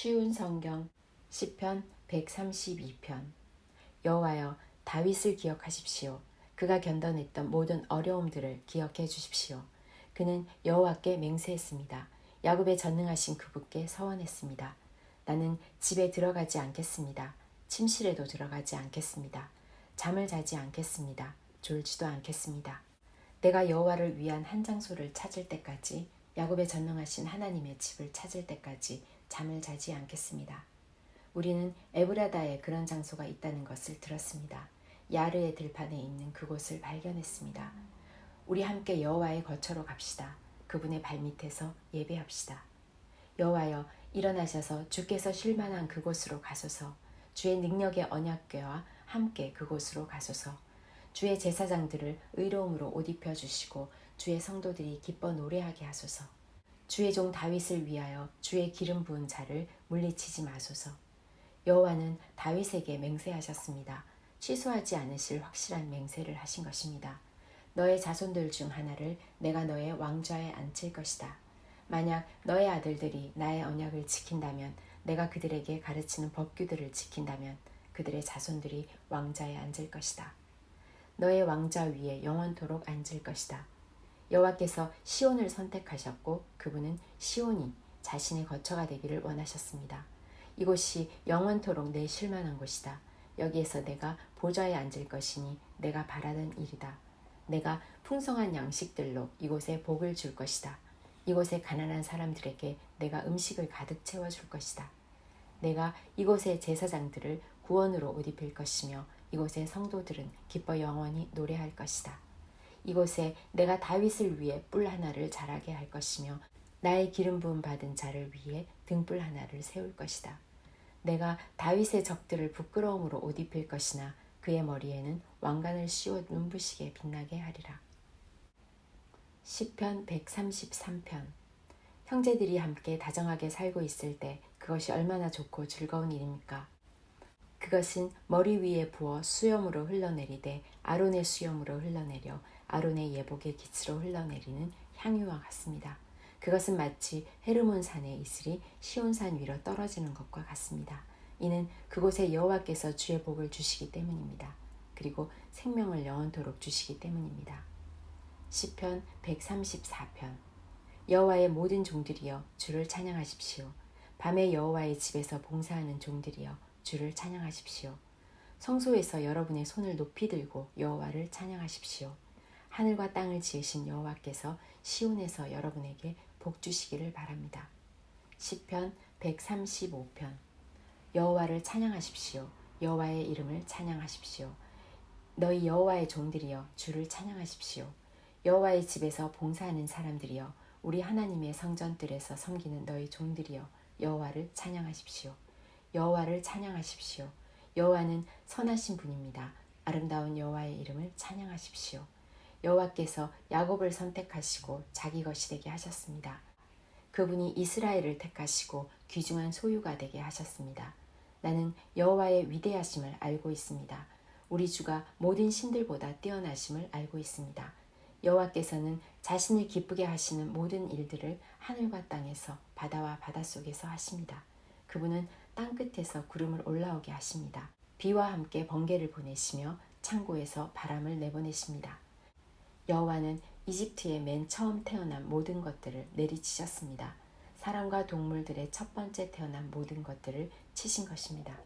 쉬운 성경 시편 132편. 여호와여, 다윗을 기억하십시오. 그가 견뎌냈던 모든 어려움들을 기억해 주십시오. 그는 여호와께 맹세했습니다. 야곱의 전능하신 그분께 서원했습니다. 나는 집에 들어가지 않겠습니다. 침실에도 들어가지 않겠습니다. 잠을 자지 않겠습니다. 졸지도 않겠습니다. 내가 여호와를 위한 한 장소를 찾을 때까지, 야곱의 전능하신 하나님의 집을 찾을 때까지 잠을 자지 않겠습니다. 우리는 에브라다에 그런 장소가 있다는 것을 들었습니다. 야르의 들판에 있는 그곳을 발견했습니다. 우리 함께 여호와의 거처로 갑시다. 그분의 발밑에서 예배합시다. 여호와여, 일어나셔서 주께서 쉴 만한 그곳으로 가소서. 주의 능력의 언약궤와 함께 그곳으로 가소서. 주의 제사장들을 의로움으로 옷 입혀 주시고 주의 성도들이 기뻐 노래하게 하소서. 주의 종 다윗을 위하여 주의 기름 부은 자를 물리치지 마소서. 여호와는 다윗에게 맹세하셨습니다. 취소하지 않으실 확실한 맹세를 하신 것입니다. 너의 자손들 중 하나를 내가 너의 왕좌에 앉힐 것이다. 만약 너의 아들들이 나의 언약을 지킨다면, 내가 그들에게 가르치는 법규들을 지킨다면 그들의 자손들이 왕좌에 앉을 것이다. 너의 왕좌 위에 영원토록 앉을 것이다. 여호와께서 시온을 선택하셨고 그분은 시온이 자신의 거처가 되기를 원하셨습니다. 이곳이 영원토록 내 쉴만한 곳이다. 여기에서 내가 보좌에 앉을 것이니 내가 바라던 일이다. 내가 풍성한 양식들로 이곳에 복을 줄 것이다. 이곳에 가난한 사람들에게 내가 음식을 가득 채워줄 것이다. 내가 이곳의 제사장들을 구원으로 옷 입힐 것이며 이곳의 성도들은 기뻐 영원히 노래할 것이다. 이곳에 내가 다윗을 위해 뿔 하나를 자라게 할 것이며 나의 기름 부음 받은 자를 위해 등불 하나를 세울 것이다. 내가 다윗의 적들을 부끄러움으로 옷 입힐 것이나 그의 머리에는 왕관을 씌워 눈부시게 빛나게 하리라. 시편 133편. 형제들이 함께 다정하게 살고 있을 때 그것이 얼마나 좋고 즐거운 일입니까? 그것은 머리 위에 부어 수염으로 흘러내리되 아론의 수염으로 흘러내려 아론의 예복의 기치로 흘러내리는 향유와 같습니다. 그것은 마치 헤르몬 산의 이슬이 시온산 위로 떨어지는 것과 같습니다. 이는 그곳에 여호와께서 주의 복을 주시기 때문입니다. 그리고 생명을 영원토록 주시기 때문입니다. 시편 134편. 여호와의 모든 종들이여 주를 찬양하십시오. 밤에 여호와의 집에서 봉사하는 종들이여 주를 찬양하십시오. 성소에서 여러분의 손을 높이 들고 여호와를 찬양하십시오. 하늘과 땅을 지으신 여호와께서 시온에서 여러분에게 복 주시기를 바랍니다. 시편 135편. 여호와를 찬양하십시오. 여호와의 이름을 찬양하십시오. 너희 여호와의 종들이여 주를 찬양하십시오. 여호와의 집에서 봉사하는 사람들이여, 우리 하나님의 성전들에서 섬기는 너희 종들이여 여호와를 찬양하십시오. 여호와를 찬양하십시오. 여호와는 선하신 분입니다. 아름다운 여호와의 이름을 찬양하십시오. 여호와께서 야곱을 선택하시고 자기 것이 되게 하셨습니다. 그분이 이스라엘을 택하시고 귀중한 소유가 되게 하셨습니다. 나는 여호와의 위대하심을 알고 있습니다. 우리 주가 모든 신들보다 뛰어나심을 알고 있습니다. 여호와께서는 자신을 기쁘게 하시는 모든 일들을 하늘과 땅에서, 바다와 바닷속에서 하십니다. 그분은 땅끝에서 구름을 올라오게 하십니다. 비와 함께 번개를 보내시며 창고에서 바람을 내보내십니다. 여호와는 이집트에 맨 처음 태어난 모든 것들을 내리치셨습니다. 사람과 동물들의 첫 번째 태어난 모든 것들을 치신 것입니다.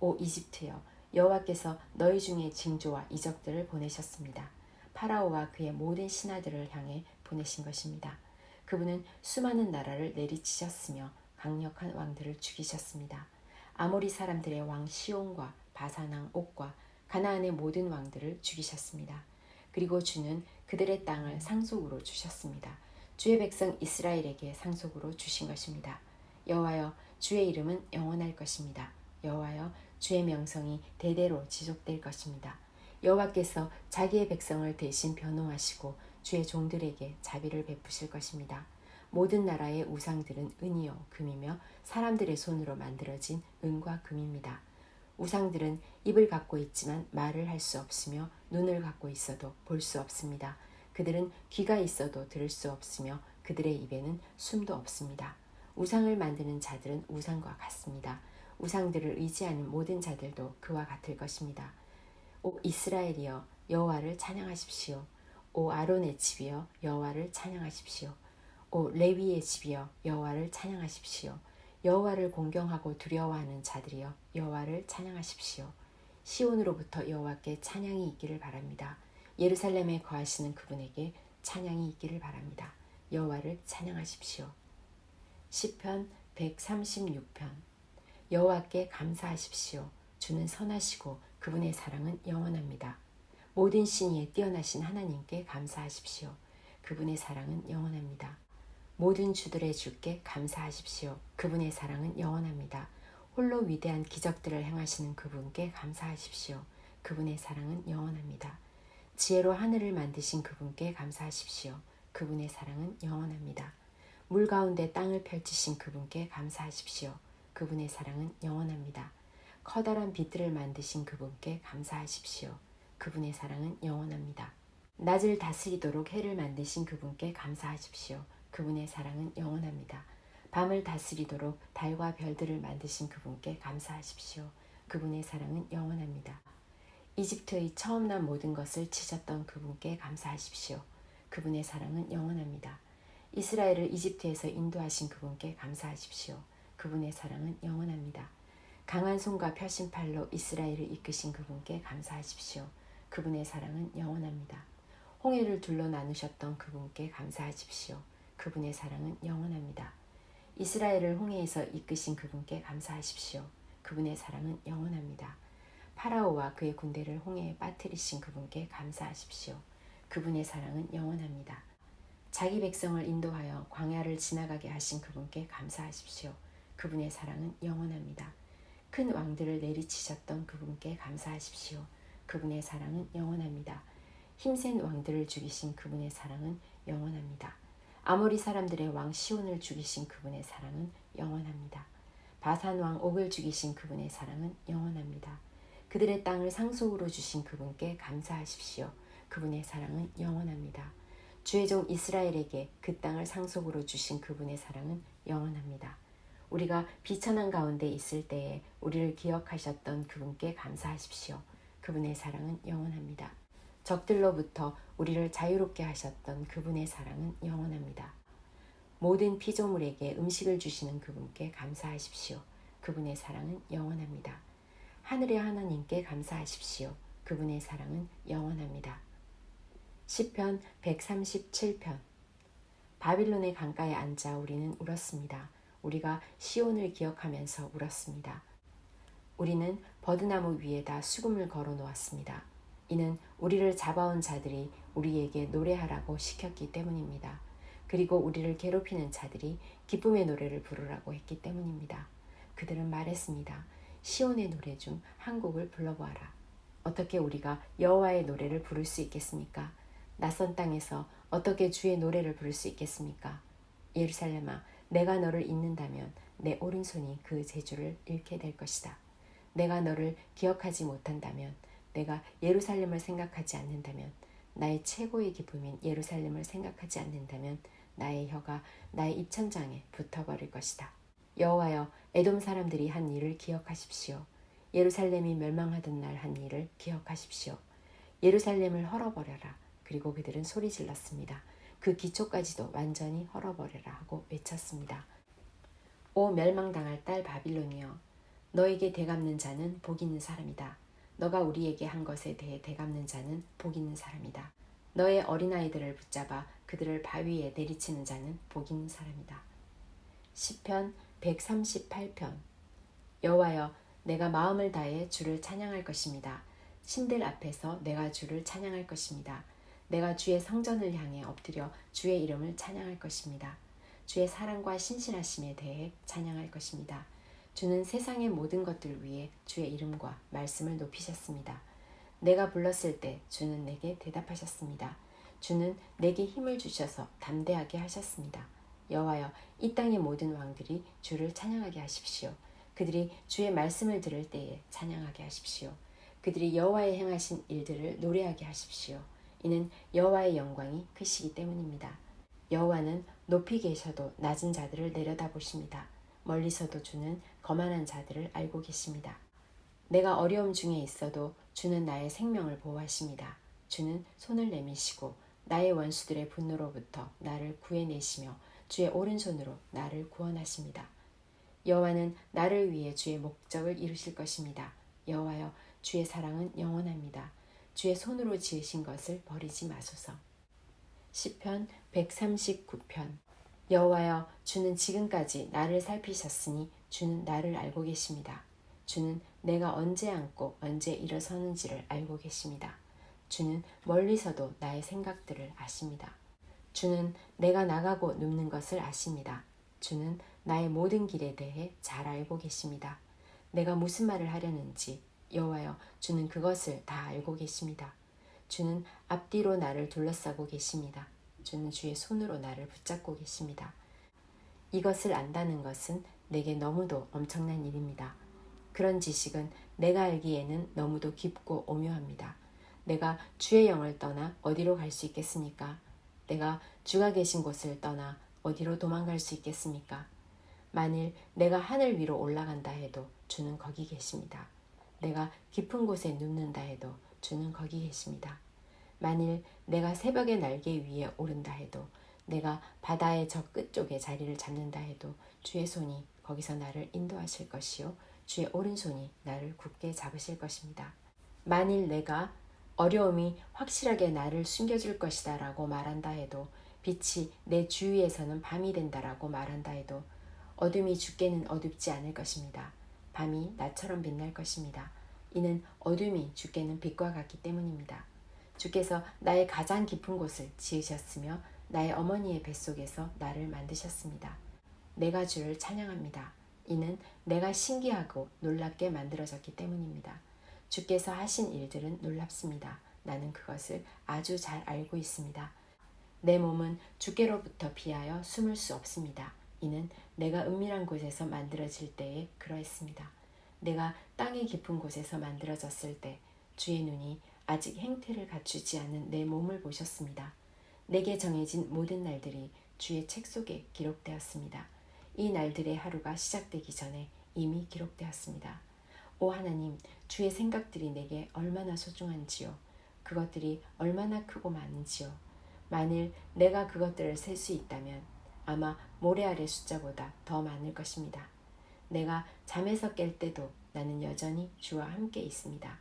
오 이집트여, 여호와께서 너희 중에 징조와 이적들을 보내셨습니다. 파라오와 그의 모든 신하들을 향해 보내신 것입니다. 그분은 수많은 나라를 내리치셨으며 강력한 왕들을 죽이셨습니다. 아모리 사람들의 왕 시온과 바산 왕 옥과 가나안의 모든 왕들을 죽이셨습니다. 그리고 주는 그들의 땅을 상속으로 주셨습니다. 주의 백성 이스라엘에게 상속으로 주신 것입니다. 여호와여, 주의 이름은 영원할 것입니다. 여호와여, 주의 명성이 대대로 지속될 것입니다. 여호와께서 자기의 백성을 대신 변호하시고 주의 종들에게 자비를 베푸실 것입니다. 모든 나라의 우상들은 은이요 금이며 사람들의 손으로 만들어진 은과 금입니다. 우상들은 입을 갖고 있지만 말을 할 수 없으며 눈을 갖고 있어도 볼 수 없습니다. 그들은 귀가 있어도 들을 수 없으며 그들의 입에는 숨도 없습니다. 우상을 만드는 자들은 우상과 같습니다. 우상들을 의지하는 모든 자들도 그와 같을 것입니다. 오 이스라엘이여 여호와를 찬양하십시오. 오 아론의 집이여 여호와를 찬양하십시오. 오 레위의 집이여 여호와를 찬양하십시오. 여호와를 공경하고 두려워하는 자들이여 여호와를 찬양하십시오. 시온으로부터 여호와께 찬양이 있기를 바랍니다. 예루살렘에 거하시는 그분에게 찬양이 있기를 바랍니다. 여호와를 찬양하십시오. 시편 136편. 여호와께 감사하십시오. 주는 선하시고 그분의 사랑은 영원합니다. 모든 신위에 뛰어나신 하나님께 감사하십시오. 그분의 사랑은 영원합니다. 모든 주들의 주께 감사하십시오. 그분의 사랑은 영원합니다. 홀로 위대한 기적들을 행하시는 그분께 감사하십시오. 그분의 사랑은 영원합니다. 지혜로 하늘을 만드신 그분께 감사하십시오. 그분의 사랑은 영원합니다. 물 가운데 땅을 펼치신 그분께 감사하십시오. 그분의 사랑은 영원합니다. 커다란 빛들을 만드신 그분께 감사하십시오. 그분의 사랑은 영원합니다. 낮을 다스리도록 해를 만드신 그분께 감사하십시오. 그분의 사랑은 영원합니다. 밤을 다스리도록 달과 별들을 만드신 그분께 감사하십시오. 그분의 사랑은 영원합니다. 이집트의 처음 난 모든 것을 지셨던 그분께 감사하십시오. 그분의 사랑은 영원합니다. 이스라엘을 이집트에서 인도하신 그분께 감사하십시오. 그분의 사랑은 영원합니다. 강한 손과 펴신 팔로 이스라엘을 이끄신 그분께 감사하십시오. 그분의 사랑은 영원합니다. 홍해를 둘러 나누셨던 그분께 감사하십시오. 그분의 사랑은 영원합니다. 이스라엘을 홍해에서 이끄신 그분께 감사하십시오. 그분의 사랑은 영원합니다. 파라오와 그의 군대를 홍해에 빠뜨리신 그분께 감사하십시오. 그분의 사랑은 영원합니다. 자기 백성을 인도하여 광야를 지나가게 하신 그분께 감사하십시오. 그분의 사랑은 영원합니다. 큰 왕들을 내리치셨던 그분께 감사하십시오. 그분의 사랑은 영원합니다. 힘센 왕들을 죽이신 그분의 사랑은 영원합니다. 아모리 사람들의 왕 시온을 죽이신 그분의 사랑은 영원합니다. 바산 왕 옥을 죽이신 그분의 사랑은 영원합니다. 그들의 땅을 상속으로 주신 그분께 감사하십시오. 그분의 사랑은 영원합니다. 주의 종 이스라엘에게 그 땅을 상속으로 주신 그분의 사랑은 영원합니다. 우리가 비천한 가운데 있을 때에 우리를 기억하셨던 그분께 감사하십시오. 그분의 사랑은 영원합니다. 적들로부터 우리를 자유롭게 하셨던 그분의 사랑은 영원합니다. 모든 피조물에게 음식을 주시는 그분께 감사하십시오. 그분의 사랑은 영원합니다. 하늘의 하나님께 감사하십시오. 그분의 사랑은 영원합니다. 시편 137편. 바빌론의 강가에 앉아 우리는 울었습니다. 우리가 시온을 기억하면서 울었습니다. 우리는 버드나무 위에다 수금을 걸어 놓았습니다. 이는 우리를 잡아온 자들이 우리에게 노래하라고 시켰기 때문입니다. 그리고 우리를 괴롭히는 자들이 기쁨의 노래를 부르라고 했기 때문입니다. 그들은 말했습니다. 시온의 노래 중 한 곡을 불러보아라. 어떻게 우리가 여호와의 노래를 부를 수 있겠습니까? 낯선 땅에서 어떻게 주의 노래를 부를 수 있겠습니까? 예루살렘아, 내가 너를 잊는다면 내 오른손이 그 재주를 잃게 될 것이다. 내가 너를 기억하지 못한다면, 내가 예루살렘을 생각하지 않는다면, 나의 최고의 기쁨인 예루살렘을 생각하지 않는다면 나의 혀가 나의 입천장에 붙어버릴 것이다. 여호와여, 에돔 사람들이 한 일을 기억하십시오. 예루살렘이 멸망하던 날 한 일을 기억하십시오. 예루살렘을 헐어버려라. 그리고 그들은 소리 질렀습니다. 그 기초까지도 완전히 헐어버려라 하고 외쳤습니다. 오 멸망당할 딸 바빌론이여, 너에게 대갚는 자는 복 있는 사람이다. 너가 우리에게 한 것에 대해 대갚는 자는 복 있는 사람이다. 너의 어린아이들을 붙잡아 그들을 바위에 내리치는 자는 복 있는 사람이다. 시편 138편. 여호와여, 내가 마음을 다해 주를 찬양할 것입니다. 신들 앞에서 내가 주를 찬양할 것입니다. 내가 주의 성전을 향해 엎드려 주의 이름을 찬양할 것입니다. 주의 사랑과 신실하심에 대해 찬양할 것입니다. 주는 세상의 모든 것들 위에 주의 이름과 말씀을 높이셨습니다. 내가 불렀을 때 주는 내게 대답하셨습니다. 주는 내게 힘을 주셔서 담대하게 하셨습니다. 여호와여, 이 땅의 모든 왕들이 주를 찬양하게 하십시오. 그들이 주의 말씀을 들을 때에 찬양하게 하십시오. 그들이 여호와의 행하신 일들을 노래하게 하십시오. 이는 여호와의 영광이 크시기 때문입니다. 여호와는 높이 계셔도 낮은 자들을 내려다보십니다. 멀리서도 주는 거만한 자들을 알고 계십니다. 내가 어려움 중에 있어도 주는 나의 생명을 보호하십니다. 주는 손을 내미시고 나의 원수들의 분노로부터 나를 구해내시며 주의 오른손으로 나를 구원하십니다. 여호와는 나를 위해 주의 목적을 이루실 것입니다. 여호와여, 주의 사랑은 영원합니다. 주의 손으로 지으신 것을 버리지 마소서. 시편 139편. 여호와여, 주는 지금까지 나를 살피셨으니 주는 나를 알고 계십니다. 주는 내가 언제 앉고 언제 일어서는지를 알고 계십니다. 주는 멀리서도 나의 생각들을 아십니다. 주는 내가 나가고 눕는 것을 아십니다. 주는 나의 모든 길에 대해 잘 알고 계십니다. 내가 무슨 말을 하려는지 여호와여, 주는 그것을 다 알고 계십니다. 주는 앞뒤로 나를 둘러싸고 계십니다. 주는 주의 손으로 나를 붙잡고 계십니다. 이것을 안다는 것은 내게 너무도 엄청난 일입니다. 그런 지식은 내가 알기에는 너무도 깊고 오묘합니다. 내가 주의 영을 떠나 어디로 갈 수 있겠습니까? 내가 주가 계신 곳을 떠나 어디로 도망갈 수 있겠습니까? 만일 내가 하늘 위로 올라간다 해도 주는 거기 계십니다. 내가 깊은 곳에 눕는다 해도 주는 거기 계십니다. 만일 내가 새벽의 날개 위에 오른다 해도 내가 바다의 저 끝쪽에 자리를 잡는다 해도 주의 손이 거기서 나를 인도하실 것이요 주의 오른손이 나를 굳게 잡으실 것입니다. 만일 내가 어려움이 확실하게 나를 숨겨줄 것이다 라고 말한다 해도 빛이 내 주위에서는 밤이 된다라고 말한다 해도 어둠이 주께는 어둡지 않을 것입니다. 밤이 나처럼 빛날 것입니다. 이는 어둠이 주께는 빛과 같기 때문입니다. 주께서 나의 가장 깊은 곳을 지으셨으며 나의 어머니의 뱃속에서 나를 만드셨습니다. 내가 주를 찬양합니다. 이는 내가 신기하고 놀랍게 만들어졌기 때문입니다. 주께서 하신 일들은 놀랍습니다. 나는 그것을 아주 잘 알고 있습니다. 내 몸은 주께로부터 피하여 숨을 수 없습니다. 이는 내가 은밀한 곳에서 만들어질 때에 그러했습니다. 내가 땅의 깊은 곳에서 만들어졌을 때 주의 눈이 아직 행태를 갖추지 않은 내 몸을 보셨습니다. 내게 정해진 모든 날들이 주의 책 속에 기록되었습니다. 이 날들의 하루가 시작되기 전에 이미 기록되었습니다. 오 하나님, 주의 생각들이 내게 얼마나 소중한지요. 그것들이 얼마나 크고 많은지요. 만일 내가 그것들을 셀 수 있다면 아마 모래알의 숫자보다 더 많을 것입니다. 내가 잠에서 깰 때도 나는 여전히 주와 함께 있습니다.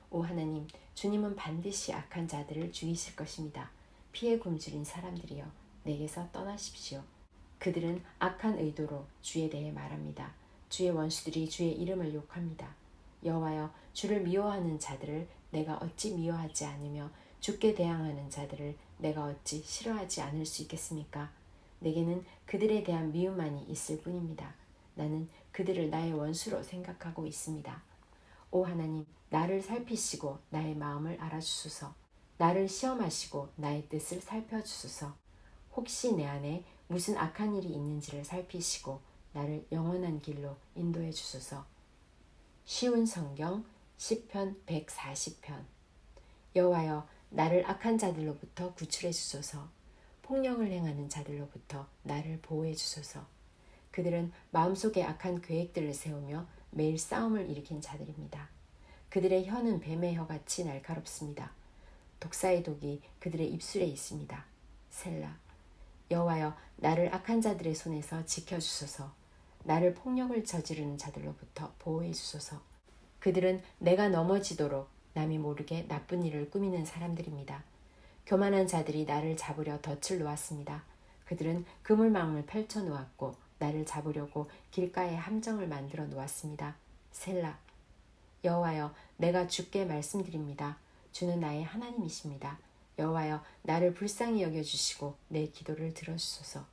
오 하나님, 주님은 반드시 악한 자들을 죽이실 것입니다. 피에 굶주린 사람들이여, 내게서 떠나십시오. 그들은 악한 의도로 주에 대해 말합니다. 주의 원수들이 주의 이름을 욕합니다. 여호와여, 주를 미워하는 자들을 내가 어찌 미워하지 않으며 주께 대항하는 자들을 내가 어찌 싫어하지 않을 수 있겠습니까? 내게는 그들에 대한 미움만이 있을 뿐입니다. 나는 그들을 나의 원수로 생각하고 있습니다. 오 하나님, 나를 살피시고 나의 마음을 알아주소서. 나를 시험하시고 나의 뜻을 살펴주소서. 혹시 내 안에 무슨 악한 일이 있는지를 살피시고 나를 영원한 길로 인도해 주소서. 쉬운 성경 시편 140편. 여호와여, 나를 악한 자들로부터 구출해 주소서. 폭력을 행하는 자들로부터 나를 보호해 주소서. 그들은 마음속에 악한 계획들을 세우며 매일 싸움을 일으킨 자들입니다. 그들의 혀는 뱀의 혀같이 날카롭습니다. 독사의 독이 그들의 입술에 있습니다. 셀라. 여호와여, 나를 악한 자들의 손에서 지켜주소서. 나를 폭력을 저지르는 자들로부터 보호해 주소서. 그들은 내가 넘어지도록 남이 모르게 나쁜 일을 꾸미는 사람들입니다. 교만한 자들이 나를 잡으려 덫을 놓았습니다. 그들은 그물망을 펼쳐 놓았고 나를 잡으려고 길가에 함정을 만들어 놓았습니다. 셀라. 여호와여, 내가 주께 말씀드립니다. 주는 나의 하나님이십니다. 여호와여, 나를 불쌍히 여겨주시고 내 기도를 들어주소서.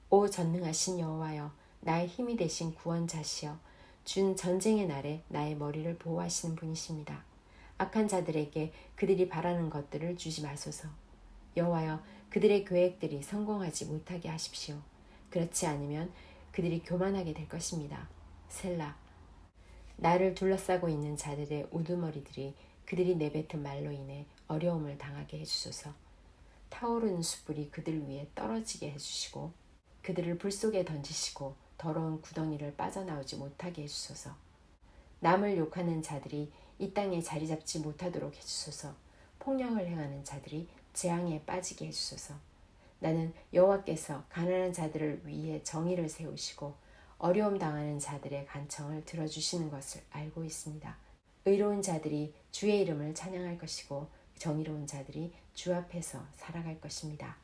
오 전능하신 여호와여, 나의 힘이 되신 구원자시여, 준 전쟁의 날에 나의 머리를 보호하시는 분이십니다. 악한 자들에게 그들이 바라는 것들을 주지 마소서. 여호와여, 그들의 계획들이 성공하지 못하게 하십시오. 그렇지 않으면 그들이 교만하게 될 것입니다. 셀라. 나를 둘러싸고 있는 자들의 우두머리들이 그들이 내뱉은 말로 인해 어려움을 당하게 해주소서. 타오르는 숯불이 그들 위에 떨어지게 해주시고 그들을 불 속에 던지시고 더러운 구덩이를 빠져나오지 못하게 해주소서. 남을 욕하는 자들이 이 땅에 자리 잡지 못하도록 해주소서. 폭력을 행하는 자들이 재앙에 빠지게 해주소서. 나는 여호와께서 가난한 자들을 위해 정의를 세우시고 어려움 당하는 자들의 간청을 들어주시는 것을 알고 있습니다. 의로운 자들이 주의 이름을 찬양할 것이고 정의로운 자들이 주 앞에서 살아갈 것입니다.